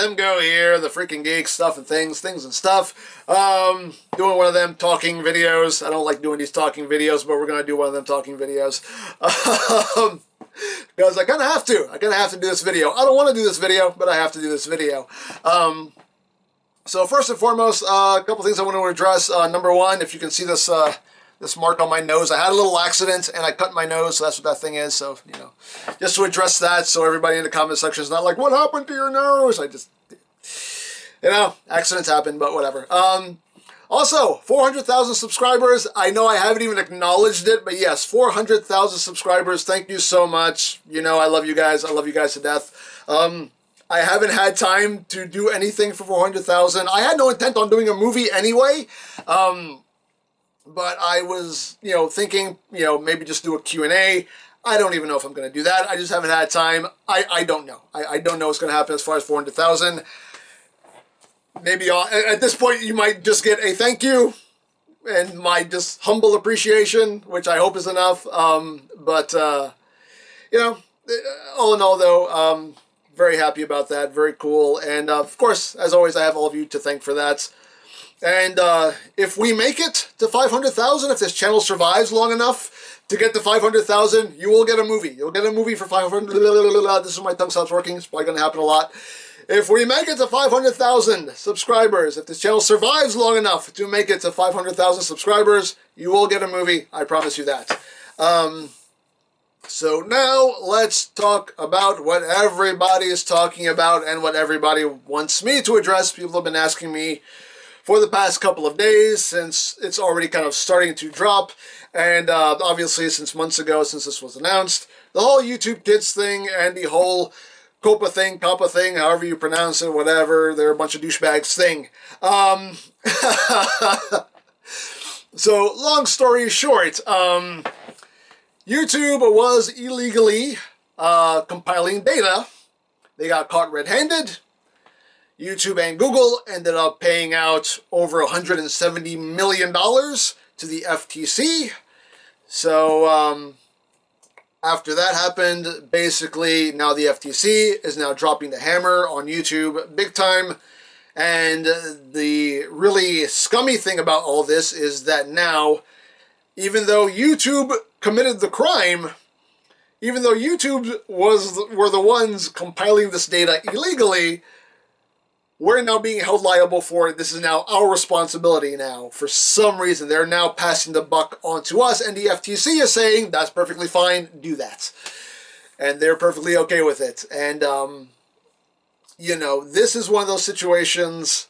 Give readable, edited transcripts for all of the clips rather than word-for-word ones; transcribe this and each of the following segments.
them go here, the freaking geek stuff and things and stuff. Doing one of them talking videos. I don't like doing these talking videos, but we're going to do one of them talking videos. Because I kind of have to. I kind of have to do this video. I don't want to do this video, but I have to do this video. So first and foremost, a couple things I want to address. Number one, if you can see this this mark on my nose, I had a little accident and I cut my nose, so that's what that thing is. So, you know, just to address that, so everybody in the comment section is not like, what happened to your nose? I just, you know, accidents happen, but whatever. Also, 400,000 subscribers. I know I haven't even acknowledged it, but yes, 400,000 subscribers. Thank you so much. You know, I love you guys. I love you guys to death. I haven't had time to do anything for 400,000. I had no intent on doing a movie anyway. But I was, you know, thinking, you know, maybe just do a Q&A. I don't even know if I'm going to do that. I just haven't had time. I don't know. I don't know what's going to happen as far as 400,000. Maybe at this point you might just get a thank you and my just humble appreciation, which I hope is enough. You know, all in all though, very happy about that. Very cool. And of course, as always, I have all of you to thank for that. And if we make it to 500,000, if this channel survives long enough to get to 500,000, you will get a movie. You'll get a movie for 500. This is my tongue stops working. It's probably going to happen a lot. If we make it to 500,000 subscribers, if this channel survives long enough to make it to 500,000 subscribers, you will get a movie. I promise you that. So now let's talk about what everybody is talking about and what everybody wants me to address. People have been asking me for the past couple of days, since it's already kind of starting to drop, and obviously since months ago, since this was announced, the whole YouTube Kids thing and the whole COPPA thing, however you pronounce it, whatever, they're a bunch of douchebags thing. So long story short, YouTube was illegally compiling data. They got caught red-handed. YouTube and Google ended up paying out over $170 million to the FTC. So after that happened, basically now the FTC is now dropping the hammer on YouTube big time. And the really scummy thing about all this is that now, even though YouTube committed the crime, even though YouTube were the ones compiling this data illegally, we're now being held liable for it. This is now our responsibility now. For some reason, they're now passing the buck onto us, and the FTC is saying, that's perfectly fine, do that. And they're perfectly okay with it. And, you know, this is one of those situations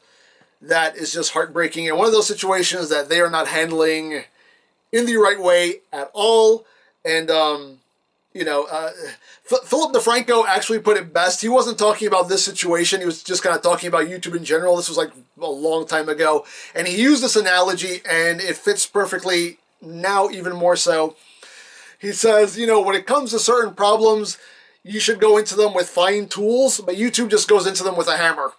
that is just heartbreaking, and one of those situations that they are not handling in the right way at all. And, you know, Philip DeFranco actually put it best. He wasn't talking about this situation. He was just kind of talking about YouTube in general. This was like a long time ago. And he used this analogy, and it fits perfectly now even more so. He says, you know, when it comes to certain problems, you should go into them with fine tools, but YouTube just goes into them with a hammer.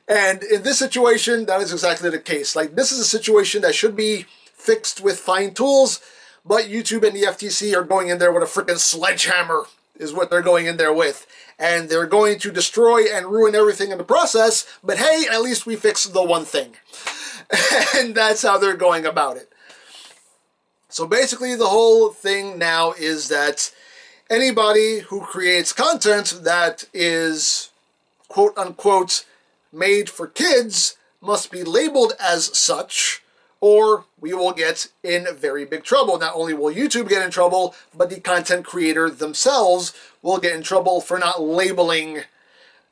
And in this situation, that is exactly the case. Like, this is a situation that should be fixed with fine tools, but YouTube and the FTC are going in there with a freaking sledgehammer, is what they're going in there with. And they're going to destroy and ruin everything in the process, but hey, at least we fixed the one thing. And that's how they're going about it. So basically the whole thing now is that anybody who creates content that is quote-unquote made for kids must be labeled as such, or we will get in very big trouble. Not only will YouTube get in trouble, but the content creator themselves will get in trouble for not labeling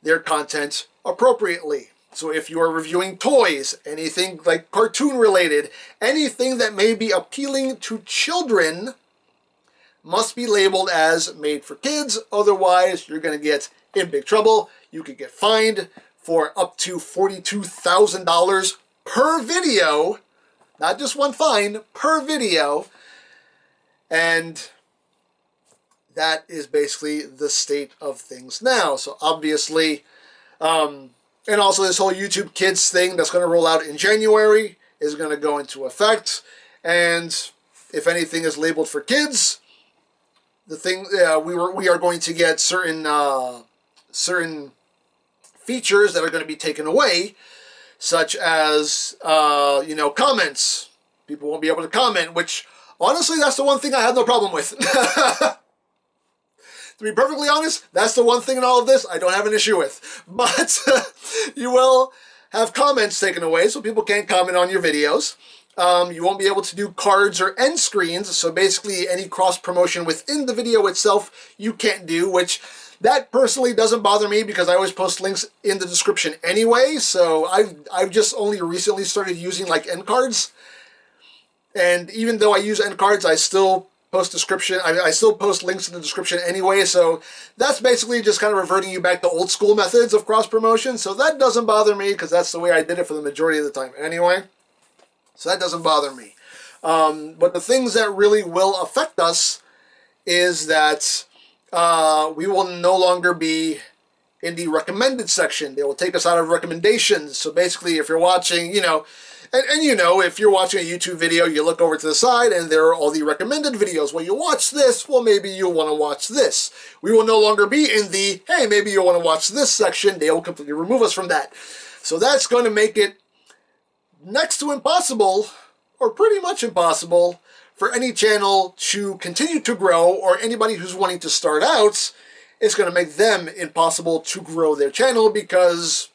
their content appropriately. So if you are reviewing toys, anything like cartoon related, anything that may be appealing to children must be labeled as made for kids. Otherwise, you're going to get in big trouble. You could get fined for up to $42,000 per video. Not just one fine, per video. And that is basically the state of things now. So obviously, and also this whole YouTube Kids thing that's going to roll out in January is going to go into effect. And if anything is labeled for kids, the thing we are going to get certain features that are going to be taken away, such as, comments. People won't be able to comment, which, honestly, that's the one thing I have no problem with. To be perfectly honest, that's the one thing in all of this I don't have an issue with. But you will have comments taken away, so people can't comment on your videos. You won't be able to do cards or end screens, so basically any cross-promotion within the video itself you can't do, which that personally doesn't bother me because I always post links in the description anyway, so I've just only recently started using like end cards. And even though I use end cards, I still post description. I still post links in the description anyway, so that's basically just kind of reverting you back to old school methods of cross-promotion, so that doesn't bother me because that's the way I did it for the majority of the time anyway. So that doesn't bother me. But the things that really will affect us is that we will no longer be in the recommended section. They will take us out of recommendations. So basically, if you're watching, if you're watching a YouTube video, you look over to the side and there are all the recommended videos. Well, you watch this, well, maybe you'll want to watch this. We will no longer be in the, hey, maybe you'll want to watch this section. They will completely remove us from that. So that's going to make it next to impossible, or pretty much impossible, for any channel to continue to grow, or anybody who's wanting to start out, it's going to make them impossible to grow their channel because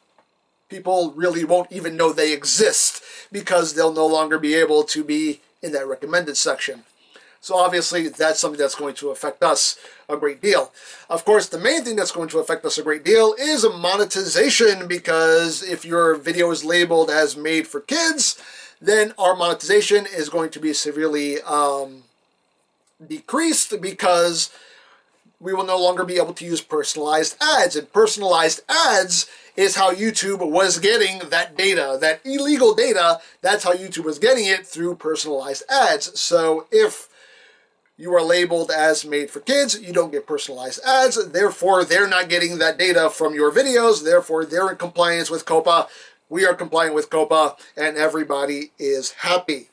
people really won't even know they exist because they'll no longer be able to be in that recommended section. So obviously that's something that's going to affect us a great deal. Of course, the main thing that's going to affect us a great deal is monetization, because if your video is labeled as made for kids, then our monetization is going to be severely decreased because we will no longer be able to use personalized ads. And personalized ads is how YouTube was getting that data, that illegal data. That's how YouTube was getting it, through personalized ads. So if you are labeled as made for kids, you don't get personalized ads, therefore they're not getting that data from your videos, therefore they're in compliance with COPPA, we are complying with COPPA, and everybody is happy.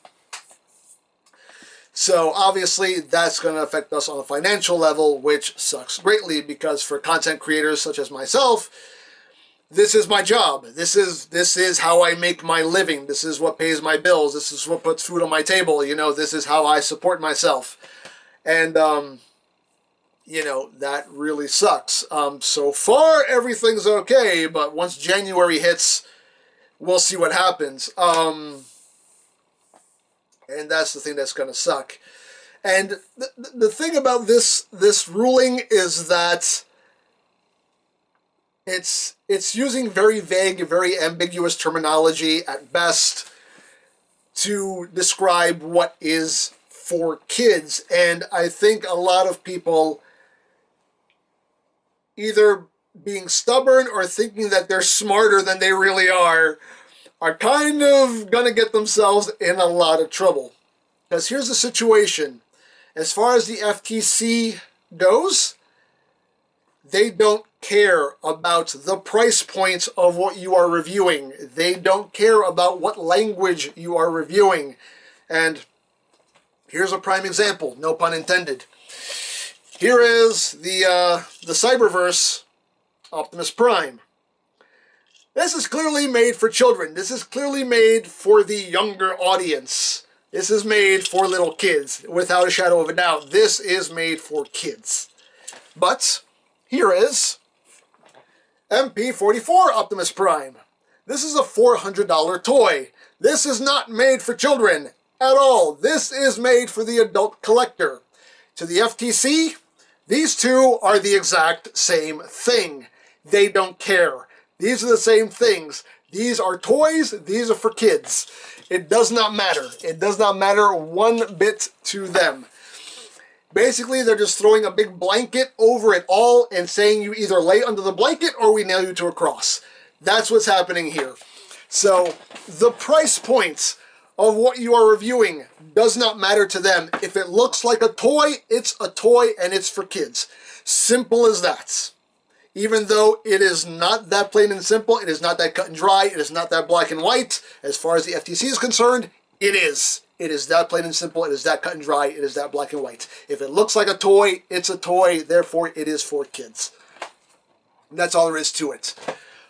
So obviously that's going to affect us on a financial level, which sucks greatly, because for content creators such as myself, this is my job. This is how I make my living. This is what pays my bills. This is what puts food on my table. This is how I support myself. And, that really sucks. So far, everything's okay, but once January hits, we'll see what happens. And that's the thing that's going to suck. And the thing about this ruling is that it's using very vague, very ambiguous terminology at best to describe what is for kids. And I think a lot of people, either being stubborn or thinking that they're smarter than they really are kind of gonna get themselves in a lot of trouble. Because here's the situation. As far as the FTC goes, they don't care about the price point of what you are reviewing. They don't care about what language you are reviewing. And here's a prime example, no pun intended. Here is the Cyberverse Optimus Prime. This is clearly made for children. This is clearly made for the younger audience. This is made for little kids, without a shadow of a doubt. This is made for kids. But here is MP44 Optimus Prime. This is a $400 toy. This is not made for children at all. This is made for the adult collector. To the FTC, these two are the exact same thing. They don't care. These are the same things. These are toys. These are for kids. It does not matter. It does not matter one bit to them. Basically, they're just throwing a big blanket over it all and saying you either lay under the blanket or we nail you to a cross. That's what's happening here. So the price points of what you are reviewing does not matter to them. If it looks like a toy, it's a toy and it's for kids. Simple as that. Even though it is not that plain and simple, it is not that cut and dry, it is not that black and white, as far as the FTC is concerned, it is. It is that plain and simple, it is that cut and dry, it is that black and white. If it looks like a toy, it's a toy, therefore it is for kids. And that's all there is to it.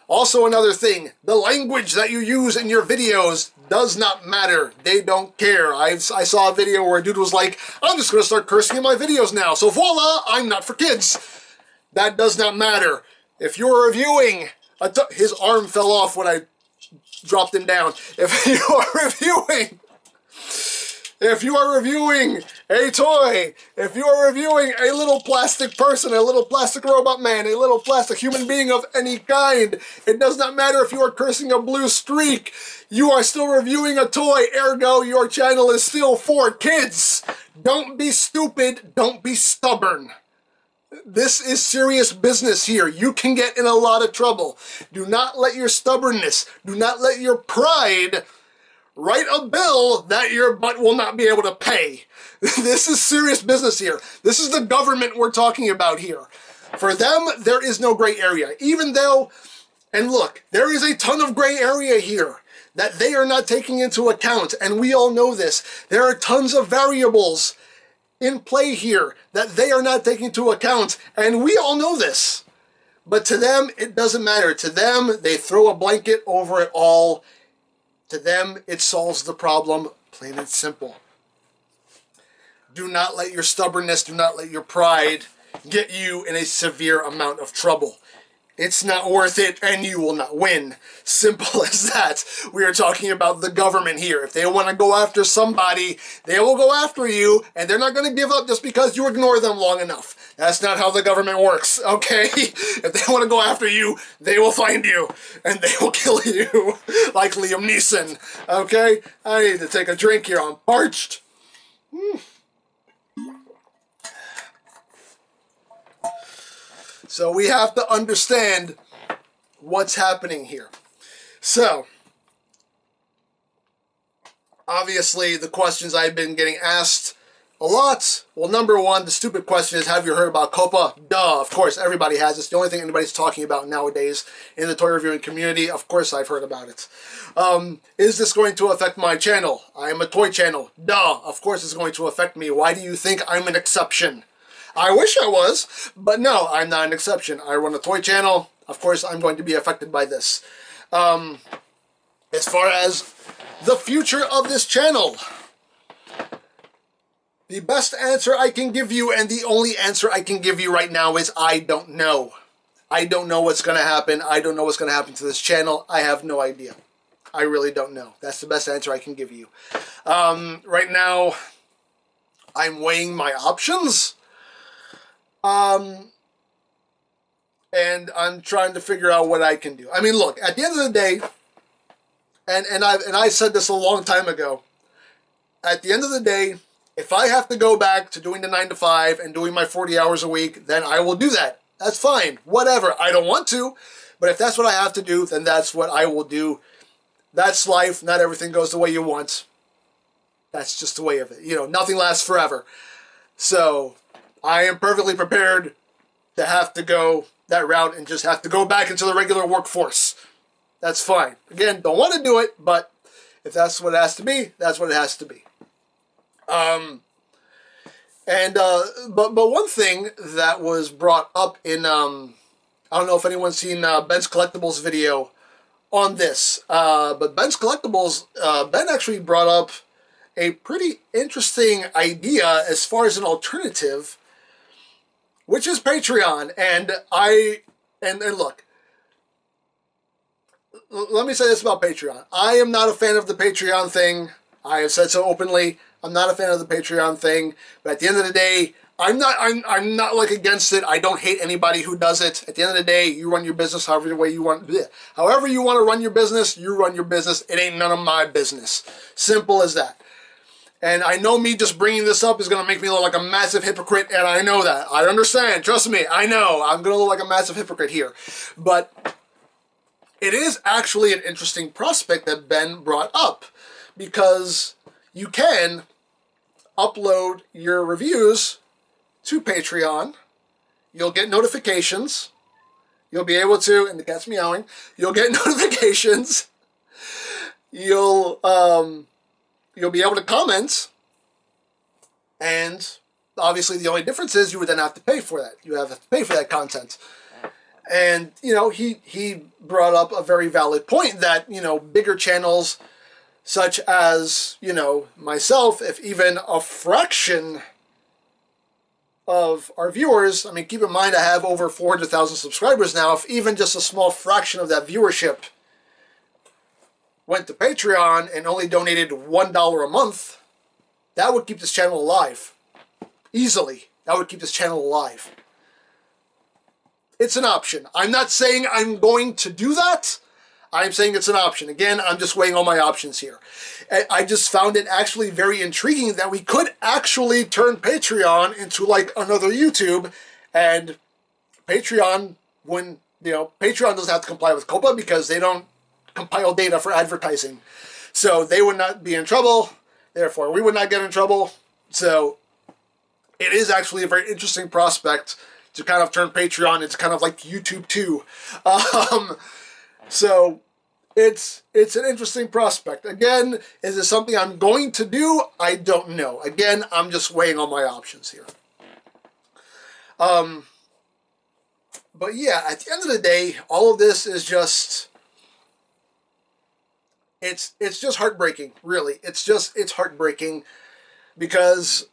Also, another thing, the language that you use in your videos does not matter. They don't care. I saw a video where a dude was like, I'm just going to start cursing in my videos now. So voila, I'm not for kids. That does not matter. If you're reviewing, his arm fell off when I dropped him down. If you are reviewing a toy, if you are reviewing a little plastic person, a little plastic robot man, a little plastic human being of any kind, it does not matter if you are cursing a blue streak. You are still reviewing a toy, ergo your channel is still for kids. Don't be stupid, don't be stubborn. This is serious business here. You can get in a lot of trouble. Do not let your stubbornness, do not let your pride write a bill that your butt will not be able to pay. This is serious business here. This is the government we're talking about here. For them, there is no gray area. Even though, and look, there is a ton of gray area here that they are not taking into account, and we all know this. There are tons of variables in play here that they are not taking into account, and we all know this. But to them, it doesn't matter. To them, they throw a blanket over it all. To them, it solves the problem, plain and simple. Do not let your stubbornness, do not let your pride get you in a severe amount of trouble. It's not worth it, and you will not win. Simple as that. We are talking about the government here. If they want to go after somebody, they will go after you, and they're not going to give up just because you ignore them long enough. That's not how the government works, okay? If they want to go after you, they will find you, and they will kill you, like Liam Neeson, okay? I need to take a drink here. I'm parched. So we have to understand what's happening here. So, obviously, the questions I've been getting asked a lot. Well, number one, the stupid question is, have you heard about COPPA? Duh, of course, everybody has. It's the only thing anybody's talking about nowadays in the toy reviewing community. Of course, I've heard about it. Is this going to affect my channel? I am a toy channel. Duh, of course it's going to affect me. Why do you think I'm an exception? I wish I was, but no, I'm not an exception. I run a toy channel. Of course, I'm going to be affected by this. As far as the future of this channel, the best answer I can give you, and the only answer I can give you right now, is I don't know. I don't know what's going to happen. I don't know what's going to happen to this channel. I have no idea. I really don't know. That's the best answer I can give you. Right now, I'm weighing my options. And I'm trying to figure out what I can do. I mean, look, at the end of the day, and I said this a long time ago, at the end of the day, if I have to go back to doing the 9 to 5 and doing my 40 hours a week, then I will do that. That's fine. Whatever. I don't want to, but if that's what I have to do, then that's what I will do. That's life. Not everything goes the way you want. That's just the way of it. You know, nothing lasts forever. So I am perfectly prepared to have to go that route and just have to go back into the regular workforce. That's fine. Again, don't want to do it, but if that's what it has to be, that's what it has to be. But one thing that was brought up in, I don't know if anyone's seen Ben's Collectibles video on this, but Ben's Collectibles, Ben actually brought up a pretty interesting idea as far as an alternative, which is Patreon. And look, let me say this about Patreon. I am not a fan of the Patreon thing. I have said so openly. I'm not a fan of the Patreon thing. But at the end of the day, I'm not like against it. I don't hate anybody who does it. At the end of the day, you run your business however way you want. However you want to run your business, you run your business. It ain't none of my business. Simple as that. And I know me just bringing this up is going to make me look like a massive hypocrite, and I know that. I understand. Trust me. I know. I'm going to look like a massive hypocrite here. But it is actually an interesting prospect that Ben brought up, because you can upload your reviews to Patreon. You'll get notifications. You'll be able to, and the cat's meowing, you'll get notifications. You'll be able to comment, and obviously the only difference is you would then have to pay for that. You have to pay for that content. And, you know, he brought up a very valid point that, you know, bigger channels such as, you know, myself, if even a fraction of our viewers, I mean, keep in mind I have over 400,000 subscribers now, if even just a small fraction of that viewership went to Patreon and only donated $1 a month, that would keep this channel alive. Easily. That would keep this channel alive. It's an option. I'm not saying I'm going to do that. I'm saying it's an option. Again, I'm just weighing all my options here. I just found it actually very intriguing that we could actually turn Patreon into like another YouTube, and Patreon, when, you know, Patreon doesn't have to comply with COPPA because they don't compile data for advertising. So they would not be in trouble. Therefore, we would not get in trouble. So it is actually a very interesting prospect to kind of turn Patreon into kind of like YouTube too. So it's an interesting prospect. Again, is it something I'm going to do? I don't know. Again, I'm just weighing all my options here. But yeah, at the end of the day, all of this is just, it's just heartbreaking, really. It's heartbreaking because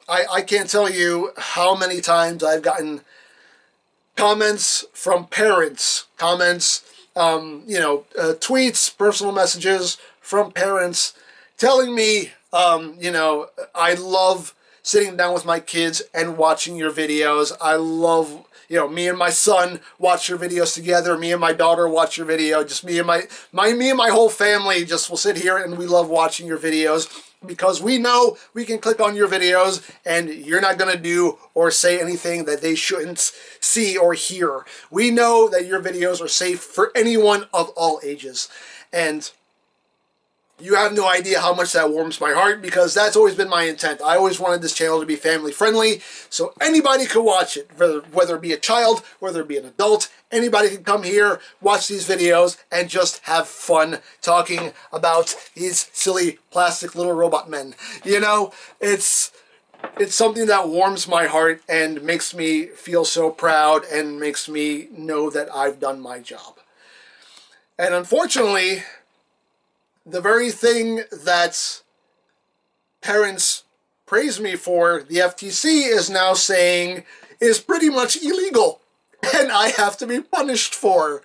I can't tell you how many times I've gotten comments from parents, tweets, personal messages from parents telling me, I love sitting down with my kids and watching your videos. I love, me and my son watch your videos together. Me and my daughter watch your video. Just me and my whole family just will sit here and we love watching your videos, because we know we can click on your videos and you're not going to do or say anything that they shouldn't see or hear. We know that your videos are safe for anyone of all ages. And you have no idea how much that warms my heart, because that's always been my intent. I always wanted this channel to be family friendly, so anybody could watch it, whether it be a child, whether it be an adult. Anybody can come here, watch these videos, and just have fun talking about these silly plastic little robot men. You know, it's something that warms my heart and makes me feel so proud and makes me know that I've done my job. And unfortunately, the very thing that parents praise me for, the FTC is now saying is pretty much illegal, and I have to be punished for.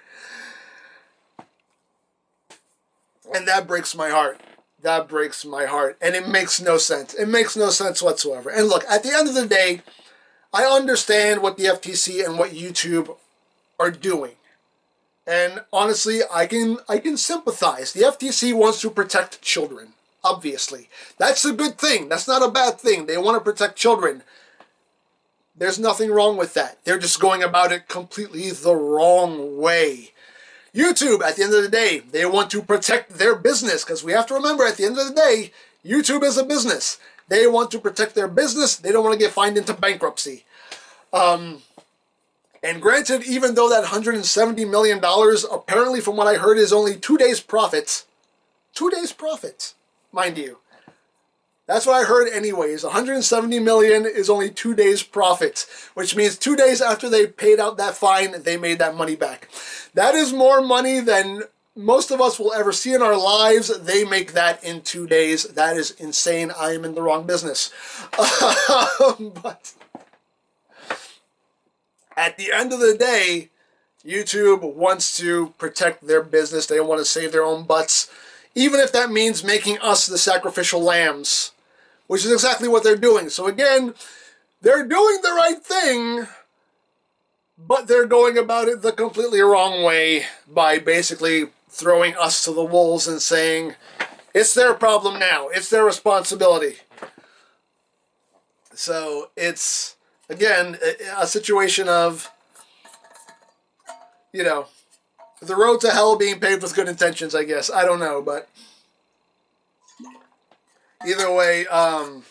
And that breaks my heart. That breaks my heart. And it makes no sense. It makes no sense whatsoever. And look, at the end of the day, I understand what the FTC and what YouTube are doing. And honestly, I can sympathize. The FTC wants to protect children, obviously. That's a good thing. That's not a bad thing. They want to protect children. There's nothing wrong with that. They're just going about it completely the wrong way. YouTube, at the end of the day, they want to protect their business, because we have to remember, at the end of the day, YouTube is a business. They want to protect their business. They don't want to get fined into bankruptcy. And granted, even though that $170 million, apparently from what I heard, is only 2 days' profits. 2 days' profits, mind you. That's what I heard anyways. $170 million is only 2 days' profits, which means 2 days after they paid out that fine, they made that money back. That is more money than most of us will ever see in our lives. They make that in 2 days. That is insane. I am in the wrong business. But at the end of the day, YouTube wants to protect their business. They want to save their own butts, even if that means making us the sacrificial lambs, which is exactly what they're doing. So again, they're doing the right thing, but they're going about it the completely wrong way by basically throwing us to the wolves and saying, it's their problem now. It's their responsibility. So it's, again, a situation of, the road to hell being paved with good intentions, I guess. I don't know, but either way, I'm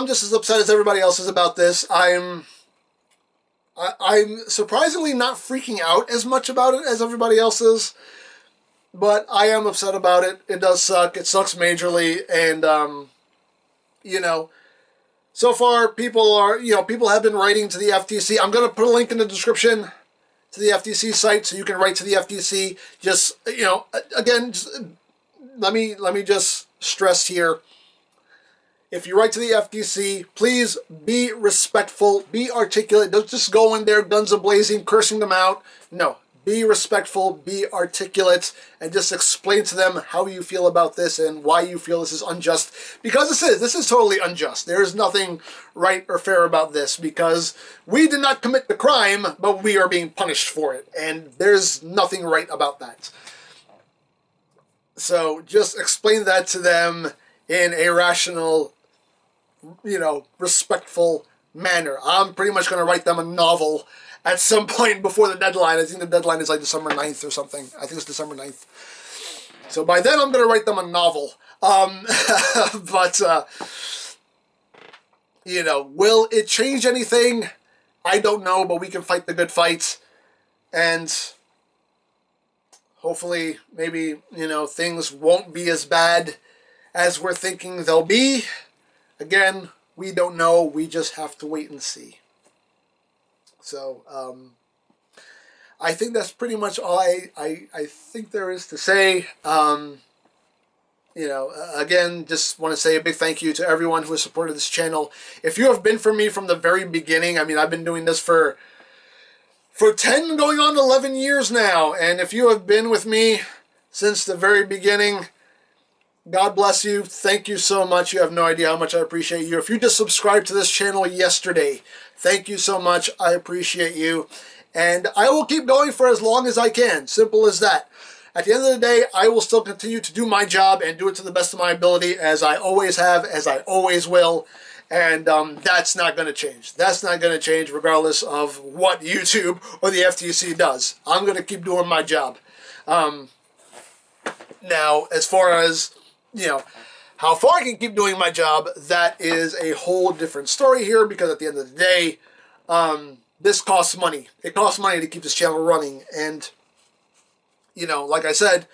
just as upset as everybody else is about this. I'm surprisingly not freaking out as much about it as everybody else is, but I am upset about it. It does suck. It sucks majorly, and, so far, people have been writing to the FTC. I'm going to put a link in the description to the FTC site so you can write to the FTC. Just, again, let me just stress here. If you write to the FTC, please be respectful, be articulate. Don't just go in there guns a-blazing, cursing them out. No, be respectful, be articulate, and just explain to them how you feel about this and why you feel this is unjust. Because this is totally unjust. There is nothing right or fair about this because we did not commit the crime, but we are being punished for it. And there's nothing right about that. So just explain that to them in a rational, respectful manner. I'm pretty much going to write them a novel at some point before the deadline. I think the deadline is like December 9th or something. I think it's December 9th. So by then I'm going to write them a novel. But, will it change anything? I don't know, but we can fight the good fight. And hopefully, maybe, things won't be as bad as we're thinking they'll be. Again, we don't know. We just have to wait and see. So, I think that's pretty much all I think there is to say. Again, just want to say a big thank you to everyone who has supported this channel. If you have been for me from the very beginning, I mean, I've been doing this for 10 going on 11 years now. And if you have been with me since the very beginning, God bless you. Thank you so much. You have no idea how much I appreciate you. If you just subscribed to this channel yesterday, thank you so much. I appreciate you. And I will keep going for as long as I can. Simple as that. At the end of the day, I will still continue to do my job and do it to the best of my ability, as I always have, as I always will. And that's not going to change. That's not going to change regardless of what YouTube or the FTC does. I'm going to keep doing my job. Now, as far as, how far I can keep doing my job, that is a whole different story here, because at the end of the day, this costs money. It costs money to keep this channel running. And, like I said,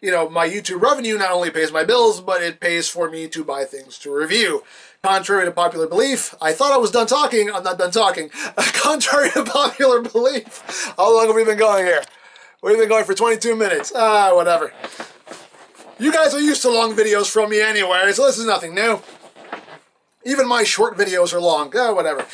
my YouTube revenue not only pays my bills, but it pays for me to buy things to review. Contrary to popular belief, I thought I was done talking. I'm not done talking. Contrary to popular belief, how long have we been going here? We've been going for 22 minutes. Whatever. You guys are used to long videos from me anyway, so this is nothing new. Even my short videos are long. Whatever.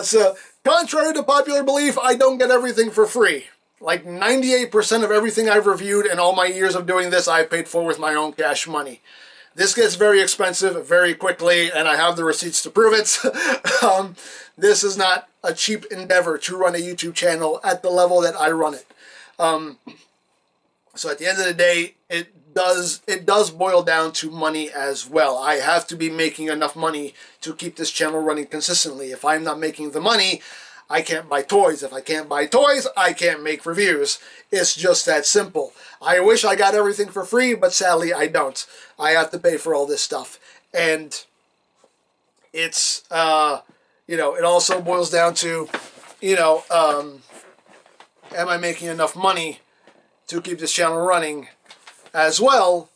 So, contrary to popular belief, I don't get everything for free. Like 98% of everything I've reviewed in all my years of doing this, I've paid for with my own cash money. This gets very expensive very quickly, and I have the receipts to prove it. This is not a cheap endeavor to run a YouTube channel at the level that I run it. So at the end of the day, it does boil down to money as well. I have to be making enough money to keep this channel running consistently. If I'm not making the money, I can't buy toys. If I can't buy toys, I can't make reviews. It's just that simple. I wish I got everything for free, but sadly I don't. I have to pay for all this stuff. And it's, it also boils down to, am I making enough money to keep this channel running as well?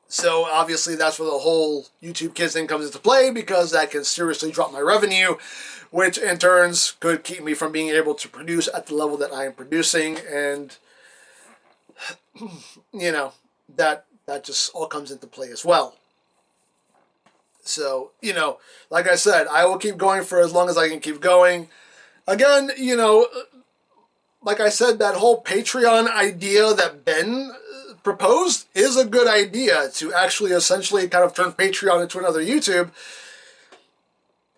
So obviously that's where the whole YouTube Kids thing comes into play, because that can seriously drop my revenue, which in turns could keep me from being able to produce at the level that I am producing. And, that just all comes into play as well. So, like I said, I will keep going for as long as I can keep going. Again, like I said, that whole Patreon idea that Ben proposed is a good idea, to actually essentially kind of turn Patreon into another YouTube.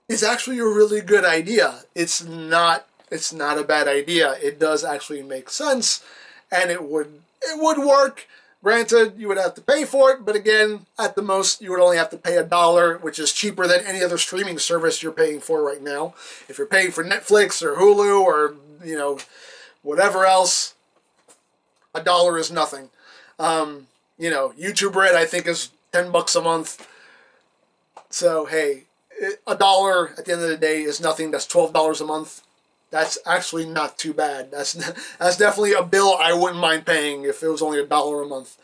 It's actually a really good idea. It's not a bad idea. It does actually make sense, and it would work. Granted, you would have to pay for it, but again, at the most, you would only have to pay $1, which is cheaper than any other streaming service you're paying for right now. If you're paying for Netflix or Hulu or, whatever else, $1 is nothing. YouTube Red, I think, is $10 a month. So, hey, $1 at the end of the day is nothing. That's $12 a month. That's actually not too bad. That's definitely a bill I wouldn't mind paying if it was only $1 a month.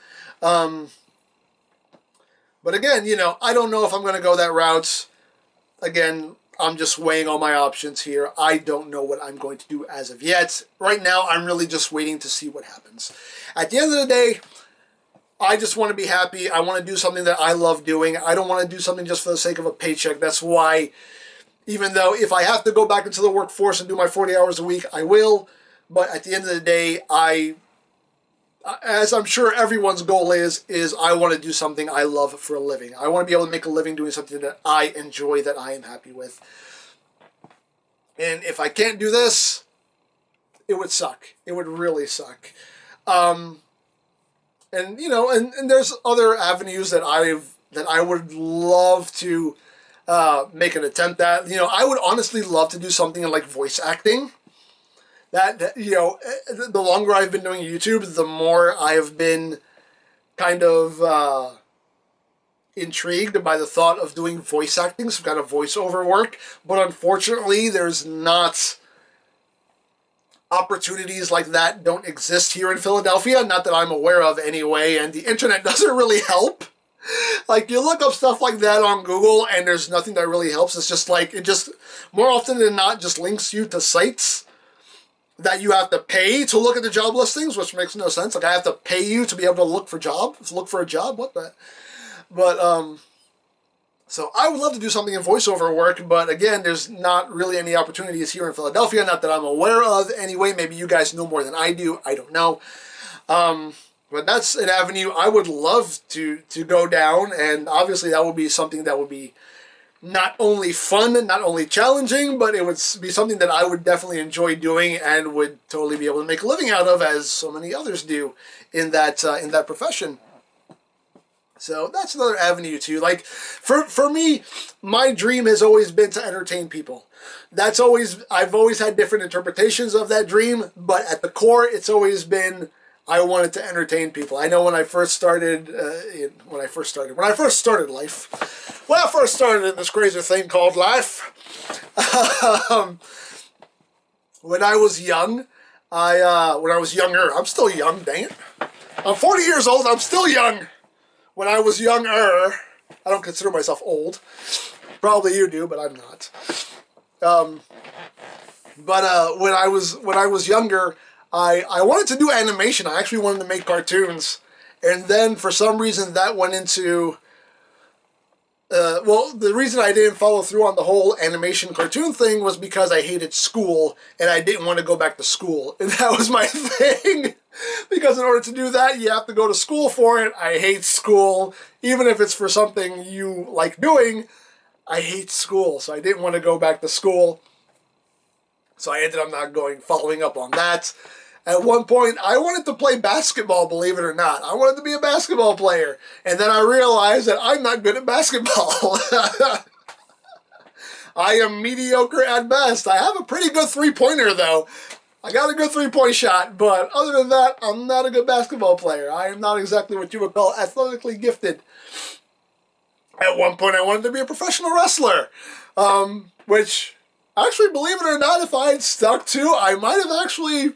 But again, I don't know if I'm going to go that route. again, I'm just weighing all my options here. I don't know what I'm going to do as of yet. Right now, I'm really just waiting to see what happens. At the end of the day, I just want to be happy. I want to do something that I love doing. I don't want to do something just for the sake of a paycheck. That's why, even though if I have to go back into the workforce and do my 40 hours a week, I will. But at the end of the day, as I'm sure everyone's goal is I want to do something I love for a living. I want to be able to make a living doing something that I enjoy, that I am happy with. And if I can't do this, it would suck. It would really suck. And you know, and there's other avenues that I would love to make an attempt at. You know, I would honestly love to do something like voice acting. That, you know, the longer I've been doing YouTube, the more I've been kind of intrigued by the thought of doing voice acting, some kind of voiceover work. But unfortunately, there's not opportunities like that don't exist here in Philadelphia, not that I'm aware of anyway, and the internet doesn't really help. Like, you look up stuff like that on Google, and there's nothing that really helps. It's just like, it just, more often than not, just links you to sites that you have to pay to look at the job listings, which makes no sense. Like, I have to pay you to be able to look for a job. What the? But, so I would love to do something in voiceover work, but again, there's not really any opportunities here in Philadelphia, not that I'm aware of anyway. Maybe you guys know more than I do. I don't know. But that's an avenue I would love to go down, and obviously that would be something that would be not only fun, not only challenging, but it would be something that I would definitely enjoy doing and would totally be able to make a living out of, as so many others do in that profession. So that's another avenue too. Like, for me, my dream has always been to entertain people. I've always had different interpretations of that dream, but at the core, it's always been, I wanted to entertain people. I know when I first started life, when I first started in this crazy thing called life, when I was young, when I was younger, I'm still young, dang it. I'm 40 years old, I'm still young. When I was younger, I don't consider myself old. Probably you do, but I'm not. When I was younger, I wanted to do animation. I actually wanted to make cartoons. And then for some reason that went into, well, the reason I didn't follow through on the whole animation cartoon thing was because I hated school and I didn't want to go back to school. And that was my thing. Because in order to do that, you have to go to school for it. I hate school. Even if it's for something you like doing, I hate school. So I didn't want to go back to school. So I ended up not following up on that. At one point, I wanted to play basketball, believe it or not. I wanted to be a basketball player. And then I realized that I'm not good at basketball. I am mediocre at best. I have a pretty good three-pointer, though. I got a good three-point shot, but other than that, I'm not a good basketball player. I am not exactly what you would call athletically gifted. At one point, I wanted to be a professional wrestler, which, actually, believe it or not, if I had stuck to, I might have actually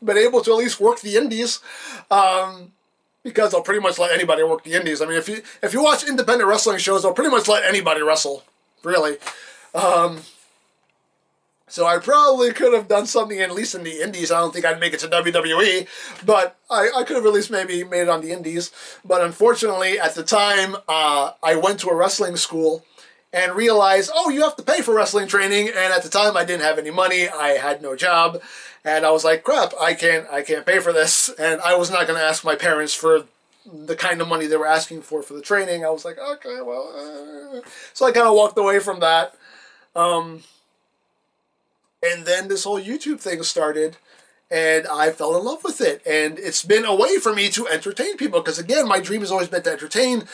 been able to at least work the indies, because they'll pretty much let anybody work the indies. I mean, if you watch independent wrestling shows, they'll pretty much let anybody wrestle, really. So I probably could have done something at least in the indies. I don't think I'd make it to WWE, but I could have at least maybe made it on the indies. But unfortunately, at the time, I went to a wrestling school and realized, oh, you have to pay for wrestling training. And at the time, I didn't have any money. I had no job. And I was like, crap, I can't pay for this. And I was not going to ask my parents for the kind of money they were asking for the training. I was like, okay, well. So I kind of walked away from that. And then this whole YouTube thing started, and I fell in love with it. And it's been a way for me to entertain people, because again, my dream has always been to entertain,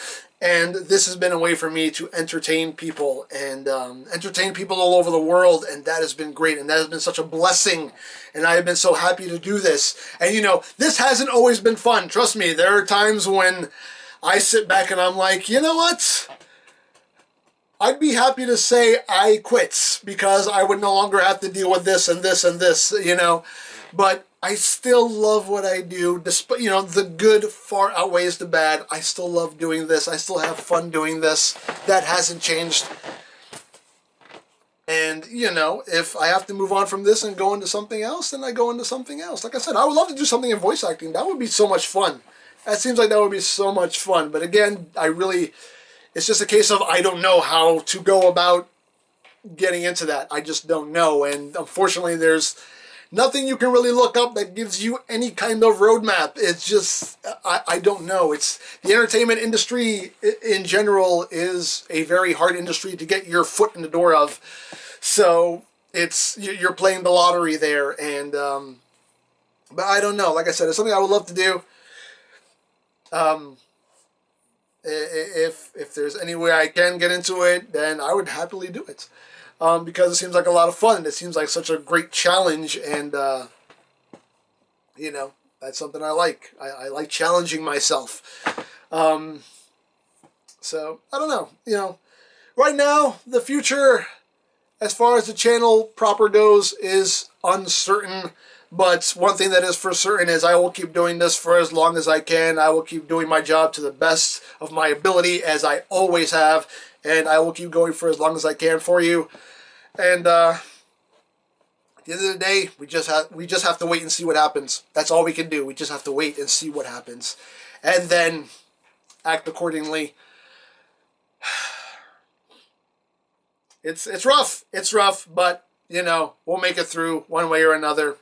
and this has been a way for me to entertain people, and entertain people all over the world, and that has been great, and that has been such a blessing, and I have been so happy to do this. And you know, this hasn't always been fun. Trust me, there are times when I sit back and I'm like, you know what? I'd be happy to say I quit, because I would no longer have to deal with this and this and this, you know. But I still love what I do. Despite, you know, the good far outweighs the bad. I still love doing this. I still have fun doing this. That hasn't changed. And, you know, if I have to move on from this and go into something else, then I go into something else. Like I said, I would love to do something in voice acting. That would be so much fun. That seems like that would be so much fun. But again, it's just a case of I don't know how to go about getting into that. I just don't know. And unfortunately, there's nothing you can really look up that gives you any kind of roadmap. It's just, I don't know. It's the entertainment industry in general is a very hard industry to get your foot in the door of. So you're playing the lottery there. And, but I don't know. Like I said, it's something I would love to do. If there's any way I can get into it, then I would happily do it. Because it seems like a lot of fun. It seems like such a great challenge, and you know, that's something I like. I like challenging myself. So I don't know. You know, right now the future, as far as the channel proper goes, is uncertain. But one thing that is for certain is I will keep doing this for as long as I can. I will keep doing my job to the best of my ability, as I always have, and I will keep going for as long as I can for you. And at the end of the day, we just have to wait and see what happens. That's all we can do. We just have to wait and see what happens, and then act accordingly. It's rough. It's rough, but you know, we'll make it through one way or another.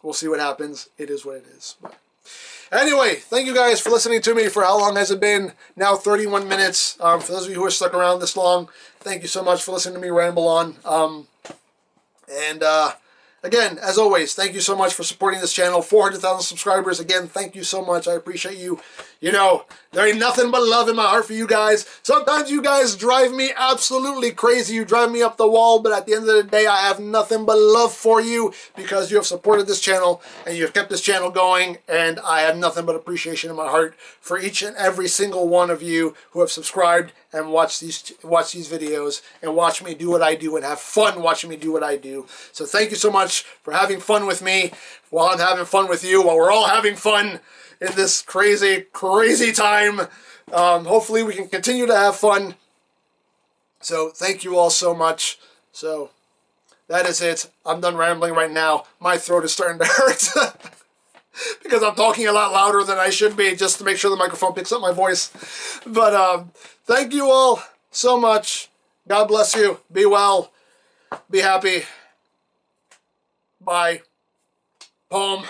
We'll see what happens. It is what it is. But anyway, thank you guys for listening to me. For how long has it been? Now 31 minutes. For those of you who are stuck around this long, thank you so much for listening to me ramble on. Again, as always, thank you so much for supporting this channel. 400,000 subscribers. Again, thank you so much. I appreciate you. You know, there ain't nothing but love in my heart for you guys. Sometimes you guys drive me absolutely crazy. You drive me up the wall, but at the end of the day, I have nothing but love for you because you have supported this channel and you have kept this channel going, and I have nothing but appreciation in my heart for each and every single one of you who have subscribed and watch these videos and watch me do what I do and have fun watching me do what I do. So thank you so much for having fun with me while I'm having fun with you, while we're all having fun in this crazy, crazy time. Hopefully we can continue to have fun. So thank you all so much. So that is it. I'm done rambling right now. My throat is starting to hurt because I'm talking a lot louder than I should be, just to make sure the microphone picks up my voice. But thank you all so much. God bless you. Be well. Be happy. Bye. Poem.